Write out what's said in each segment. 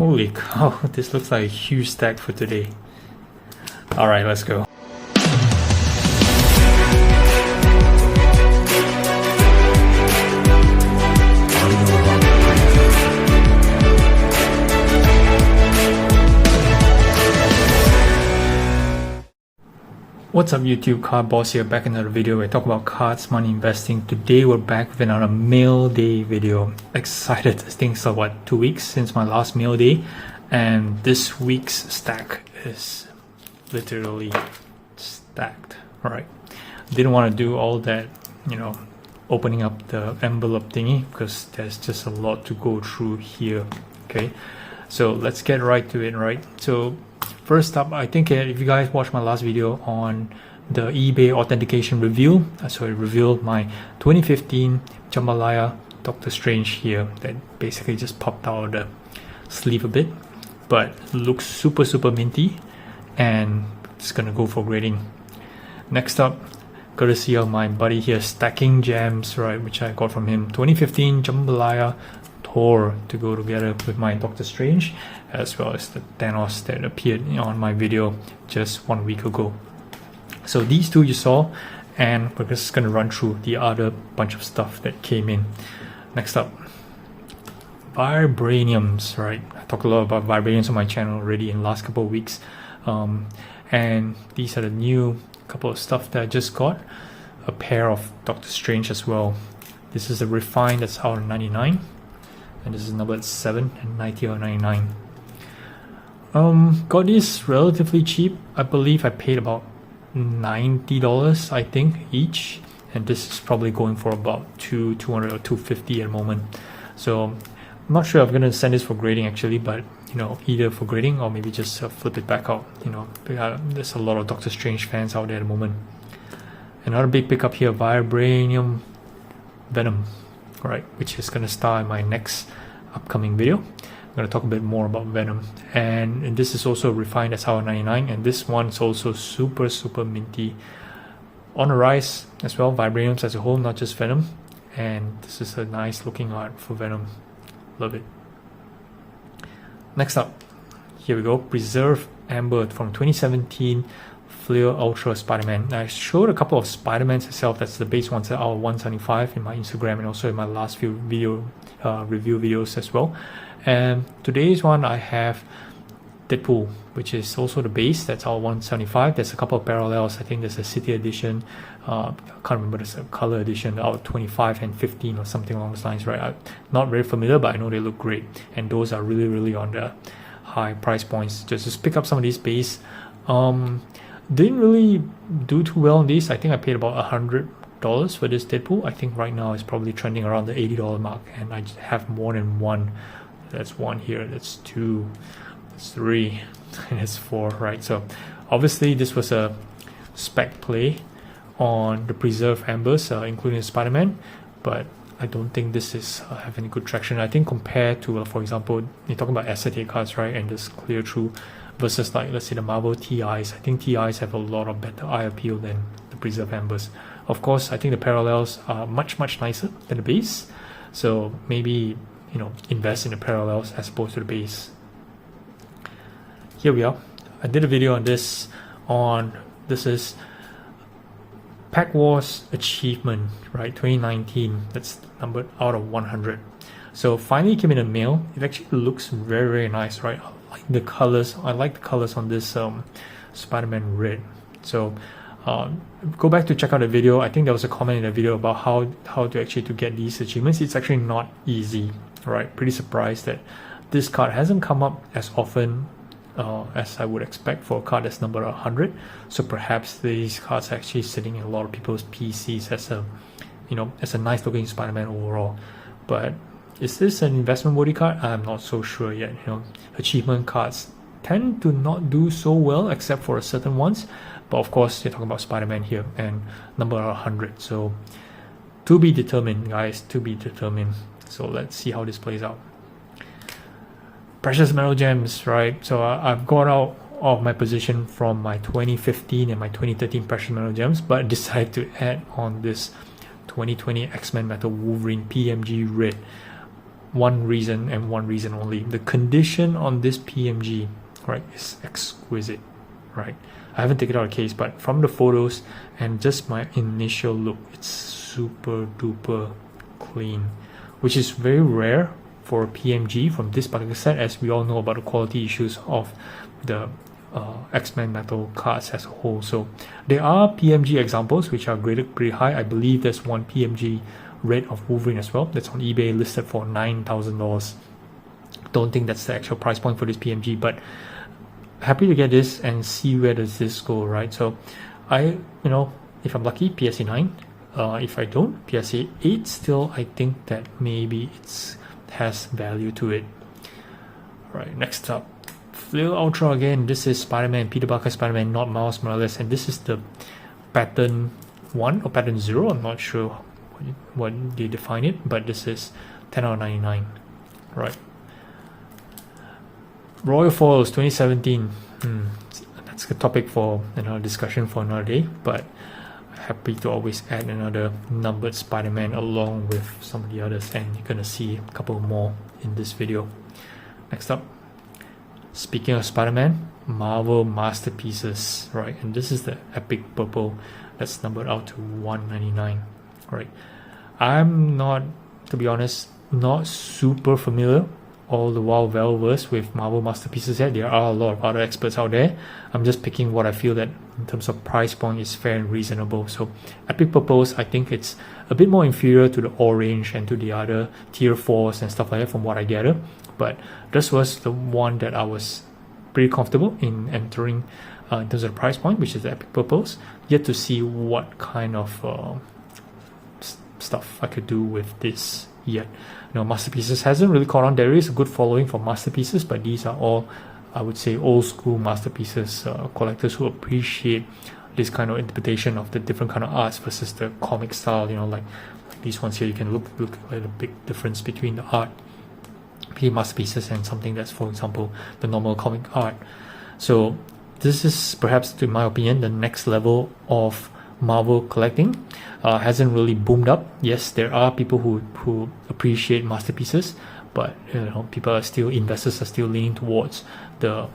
Holy cow, this looks like a huge stack for today. Alright, let's go. What's up YouTube, Card Boss here, back in another video where I talk about cards, money, investing. Today we're back with another mail day video. Excited, I think it's what, 2 weeks since my last mail day, and this week's stack is literally stacked. Alright, didn't want to do all that, opening up the envelope thingy because there's just a lot to go through here. Okay, so let's get right to it. Right, so first up, I think if you guys watched my last video on the eBay authentication review, so I revealed my 2015 jambalaya Doctor Strange here that basically just popped out of the sleeve a bit, but looks super minty, and it's gonna go for grading. Next up, courtesy of my buddy here, Stacking Gems, right, which I got from him, 2015 jambalaya Thor to go together with my Doctor Strange, as well as the Thanos that appeared on my video just 1 week ago. So these two you saw, and we're just going to run through the other bunch of stuff that came in. Next up, Vibraniums, right? I talked a lot about Vibraniums on my channel already in the last couple of weeks, and these are the new couple of stuff that I just got. A pair of Doctor Strange as well. This is a refined that's out of 99, and this is numbered 7 and 90 or 99. Got this relatively cheap. I believe I paid about $90 I think each, and this is probably going for about 200 or 250 at the moment. So I'm not sure if I'm gonna send this for grading actually, but either for grading or maybe just flip it back out. There's a lot of Doctor Strange fans out there at the moment. Another big pickup here, Vibranium Venom, right, which is gonna star in my next upcoming video. I'm going to talk a bit more about Venom, and this is also refined as Hour 99, and this one's also super minty on the rise as well. Vibraniums as a whole, not just Venom, and this is a nice looking art for Venom. Love it. Next up, here we go, Preserve Amber from 2017 Flare Ultra Spider-Man. I showed a couple of Spider-Mans itself. That's the base ones that are 175 in my Instagram and also in my last few review videos as well. And today's one I have Deadpool, which is also the base. That's our 175. There's a couple of parallels. I think there's a City Edition. I can't remember, there's a color edition out 25 and 15 or something along those lines, right? I'm not very familiar, but I know they look great, and those are really on the high price points. Just pick up some of these base. Didn't really do too well on these. I think I paid about $100 for this Deadpool. I think right now it's probably trending around the $80 mark, and I have more than one. That's one here, that's two, that's three, and that's four, right? So obviously this was a spec play on the Preserve Ambers, including Spider-Man, but I don't think this is have any good traction. I think compared to, for example, you're talking about acetate cards, right, and this clear through versus like, let's say the Marvel TIs. I think TIs have a lot of better eye appeal than the Preserve Ambers. Of course, I think the parallels are much nicer than the base, so maybe invest in the parallels as opposed to the base. Here we are. I did a video on this this is Pack Wars Achievement, right, 2019. That's numbered out of 100. So finally came in the mail. It actually looks very nice, right? I like the colors. I like the colors on this Spider-Man red. So go back to check out the video. I think there was a comment in the video about how to actually to get these achievements. It's actually not easy, right? Pretty surprised that this card hasn't come up as often as I would expect for a card that's numbered 100. So perhaps these cards are actually sitting in a lot of people's PCs as a as a nice looking Spider-Man overall. But is this an investment worthy card? I'm not so sure yet. Achievement cards tend to not do so well except for certain ones, but of course you're talking about Spider-Man here and number 100, so to be determined, guys, to be determined. So let's see how this plays out. Precious metal gems, right? So I've got out of my position from my 2015 and my 2013 precious metal gems, but decided to add on this 2020 X-Men Metal Wolverine PMG red. one reason and one reason only. The condition on this PMG, right, is exquisite, right? I haven't taken out a case, but from the photos and just my initial look, it's super duper clean, which is very rare for a PMG from this particular set, as we all know about the quality issues of the X-Men metal cards as a whole. So there are PMG examples which are graded pretty high. I believe there's one PMG red of Wolverine as well that's on eBay listed for $9,000. Don't think that's the actual price point for this PMG, but happy to get this and see where does this go, right? So I, if I'm lucky, PSA 9. If I don't, PSA 8 still. I think that maybe it has value to it. All right, next up, Flail Ultra again. This is Spider-Man, Peter Parker Spider-Man, not Miles Morales, and this is the pattern 1 or pattern 0. I'm not sure what they define it, but this is 10 out of 99. Right. Royal Foils 2017. That's a topic for another discussion for another day, but happy to always add another numbered Spider-Man along with some of the others, and you're gonna see a couple more in this video. Next up, speaking of Spider-Man, Marvel Masterpieces, right? And this is the Epic Purple that's numbered out to 199, right? I'm not, to be honest, not super familiar all the while well-versed with Marvel Masterpieces yet. There are a lot of other experts out there. I'm just picking what I feel that in terms of price point is fair and reasonable. So Epic Purples, I think it's a bit more inferior to the Orange and to the other tier 4s and stuff like that from what I gather. But this was the one that I was pretty comfortable in entering in terms of the price point, which is the Epic Purples. Yet to see what kind of stuff I could do with this yet. Masterpieces hasn't really caught on. There is a good following for Masterpieces, but these are all, I would say, old school Masterpieces collectors who appreciate this kind of interpretation of the different kind of arts versus the comic style. Like these ones here, you can look at the big difference between the art Masterpieces and something that's, for example, the normal comic art. So this is perhaps, in my opinion, the next level of Marvel collecting. Hasn't really boomed up. Yes, there are people who appreciate Masterpieces, but investors are still leaning towards the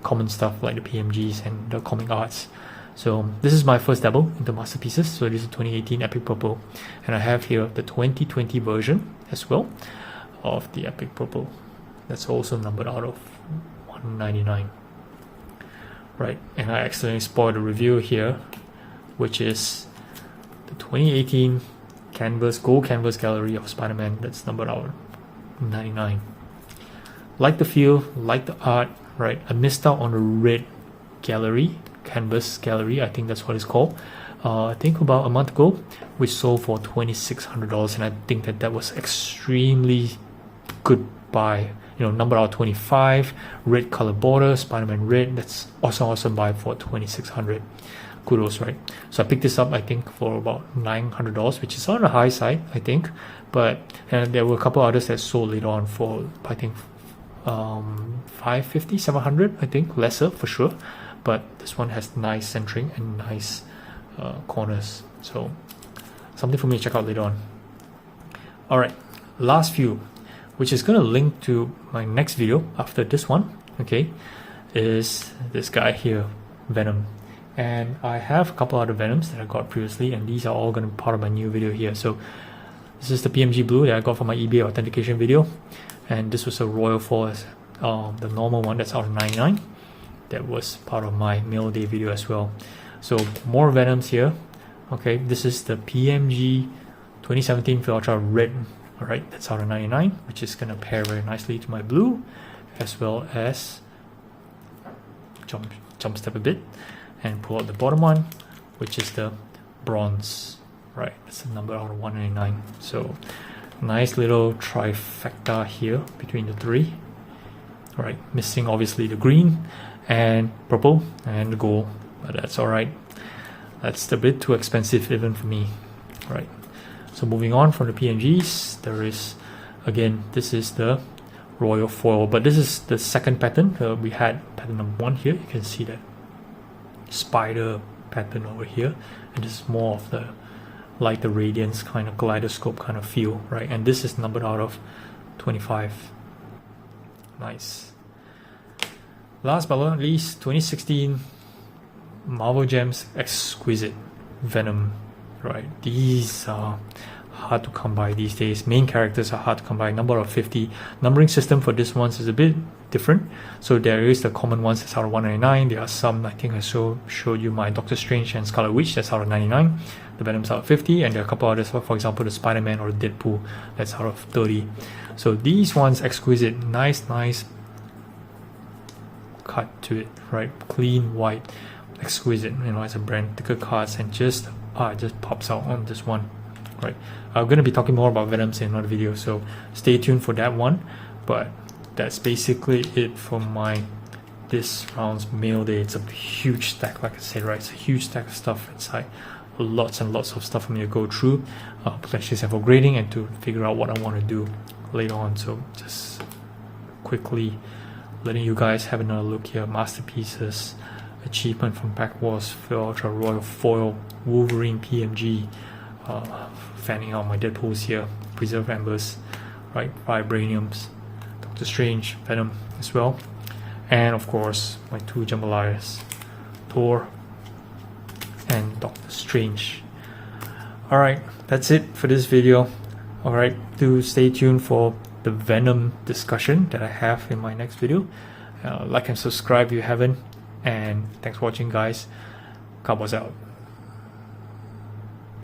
common stuff like the PMGs and the comic arts. So this is my first dabble into Masterpieces. So this is 2018 Epic Purple, and I have here the 2020 version as well of the Epic Purple. That's also numbered out of 199. Right, and I accidentally spoiled the review here, which is the 2018 Gold Canvas Gallery of Spider-Man. That's numbered out 99. Like the feel, like the art, right? I missed out on the red canvas gallery. I think that's what it's called. I think about a month ago, which sold for $2,600, and I think that was extremely good buy. Number out 25, red color border, Spider-Man red. That's awesome buy for $2,600. Kudos, right? So I picked this up, I think, for about $900, which is on the high side, I think. But there were a couple others that sold later on for, I think, $550, $700, I think, lesser for sure. But this one has nice centering and nice corners. So something for me to check out later on. All right, last few, which is going to link to my next video after this one, okay, is this guy here, Venom. And I have a couple other Venoms that I got previously, and these are all going to be part of my new video here. So this is the PMG Blue that I got from my eBay authentication video, and this was a Royal Force, the normal one that's out of 99. That was part of my MAILDAY video as well. So more Venoms here. Okay, this is the PMG 2017 Ultra Red. All right, that's out of 99, which is going to pair very nicely to my blue, as well as jump step a bit and pull out the bottom one, which is the bronze. Right, that's the number out of 199. So nice little trifecta here between the three. All right, missing obviously the green and purple and the gold, but that's all right. That's a bit too expensive even for me. All right, so moving on from the PMGs, there is, again, this is the Royal Foil, but this is the second pattern. We had pattern number 1 here. You can see that spider pattern over here, and this is more of the like the radiance kind of kaleidoscope kind of feel, right? And this is numbered out of 25. Nice. Last but not least, 2016 Marvel Gems Exquisite Venom. Right, these are hard to come by these days. Main characters are hard to come by. Number of 50. Numbering system for this ones is a bit different. So there is the common ones that's out of 199. There are some, I think I showed you my Doctor Strange and Scarlet Witch, that's out of 99. The Venom's out of 50, and there are a couple others, for example the Spider-Man or the Deadpool, that's out of 30. So these ones exquisite, nice cut to it, right? Clean white, exquisite, you know, as a brand, thicker cards, and just it just pops out on this one, right? I'm going to be talking more about Venoms in another video, so stay tuned for that one. But that's basically it for my this round's mail day. It's a huge stack, like I said, right? It's a huge stack of stuff inside. Lots and lots of stuff for me to go through, potentially for grading and to figure out what I want to do later on. So just quickly letting you guys have another look here. Masterpieces, achievement from Pack Wars, Ultra Royal Foil, Wolverine PMG, fanning out my Deadpools here, Preserve Embers, right? Vibraniums, Doctor Strange, Venom as well, and of course my two jambalayas, Thor and Doctor Strange. Alright, that's it for this video. Alright, do stay tuned for the Venom discussion that I have in my next video. Like and subscribe if you haven't, and thanks for watching guys. Cowboys out.